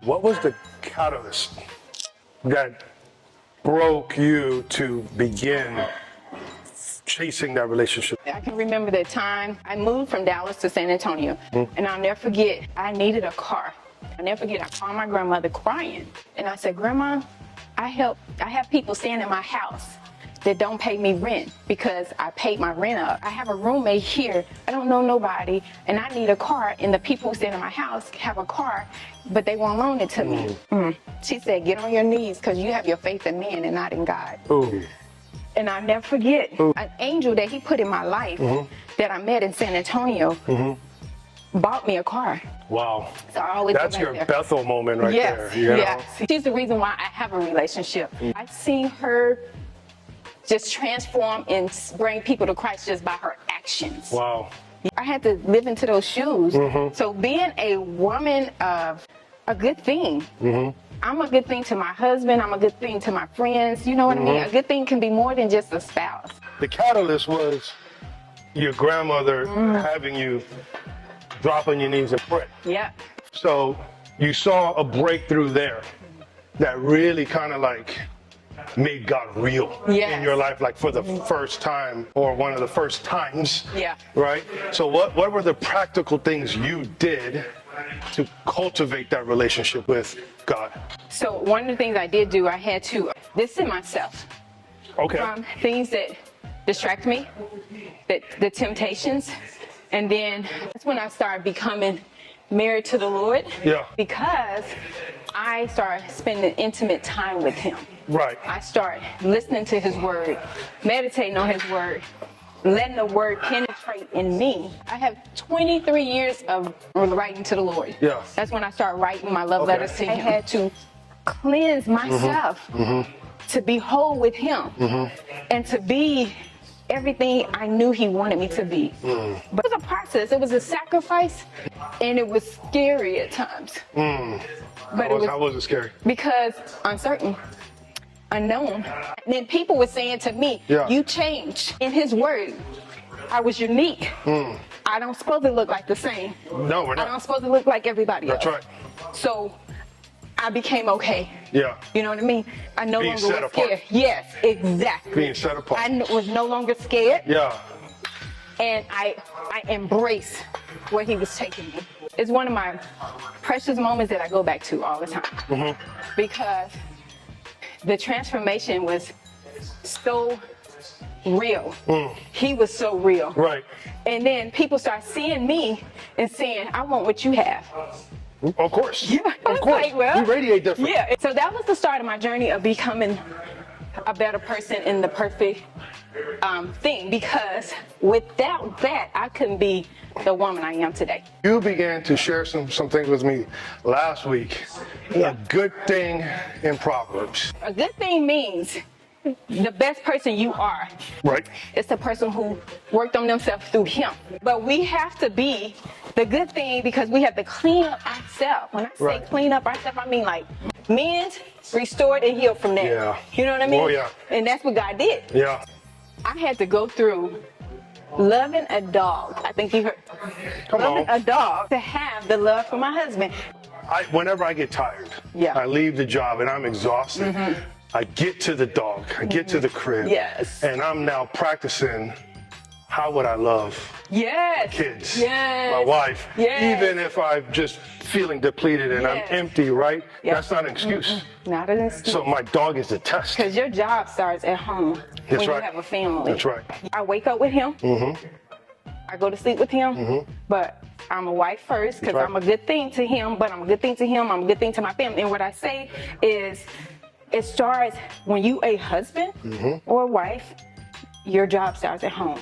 What was the catalyst that broke you to begin chasing that relationship? I can remember the time I moved from Dallas to San Antonio, and I'll never forget, I needed a car. I'll never forget, I called my grandmother crying, and I said, Grandma, I have people staying in my house that don't pay me rent because I paid my rent up. I have a roommate here, I don't know nobody, and I need a car, and the people who stay in my house have a car, but they won't loan it to me. She said, get on your knees because you have your faith in men and not in God. Ooh. And I'll never forget, an angel that he put in my life that I met in San Antonio bought me a car. Wow. So I always That's go back your there. Bethel moment right there. You know? Yes. She's the reason why I have a relationship. I've seen her just transform and bring people to Christ just by her actions. Wow. I had to live into those shoes. So being a woman of a good thing, I'm a good thing to my husband, I'm a good thing to my friends, you know what I mean? A good thing can be more than just a spouse. The catalyst was your grandmother having you drop on your knees and pray. Yeah. So you saw a breakthrough there that really kind of like made God real in your life, like for the first time or one of the first times. Yeah. Right? So what were the practical things you did to cultivate that relationship with God? So one of the things I did do, I had to distance myself from things that distract me, the temptations. And then that's when I started becoming married to the Lord. Yeah. Because I started spending intimate time with him. Right. I started listening to his word, meditating on his word, letting the word penetrate in me. I have 23 years of writing to the Lord. Yeah. That's when I started writing my love letters to him. I had to cleanse myself to be whole with him and to be everything I knew he wanted me to be. But it was a process, it was a sacrifice, and it was scary at times. But How was it scary? Because uncertain, unknown. And then people were saying to me, you changed. In his word, I was unique. I don't supposed to look like the same. No, we're not. I don't supposed to look like everybody else. That's right. So I became okay. Yeah. You know what I mean? I no Being longer set was apart. scared. Yes, exactly. Being set apart. I was no longer scared. Yeah. And I embraced where he was taking me. It's one of my precious moments that I go back to all the time. Because the transformation was so real. He was so real. Right. And then people start seeing me and saying, I want what you have. Of course. Yeah. Of course. Like, well, we radiate different. Yeah. So that was the start of my journey of becoming a better person in the perfect thing. Because without that, I couldn't be the woman I am today. You began to share some things with me last week. A good thing in Proverbs. A good thing means the best person you are. Right. It's the person who worked on themselves through him. But we have to be the good thing because we have to clean up ourselves. When I say clean up ourselves, I mean like men's restored and healed from that. Yeah. You know what I mean? Oh, yeah. And that's what God did. Yeah. I had to go through loving a dog. I think you heard. Come loving on. a dog to have the love for my husband. Whenever I get tired, I leave the job and I'm exhausted. I get to the dog, I get to the crib, and I'm now practicing how would I love kids, my wife, even if I'm just feeling depleted and I'm empty, right? That's not an excuse. Not an excuse. So my dog is the test. Because your job starts at home when you have a family. That's right. I wake up with him. I go to sleep with him. But I'm a wife first because I'm a good thing to him, but I'm a good thing to him, I'm a good thing to my family. And what I say is, it starts when you a husband or a wife, your job starts at home.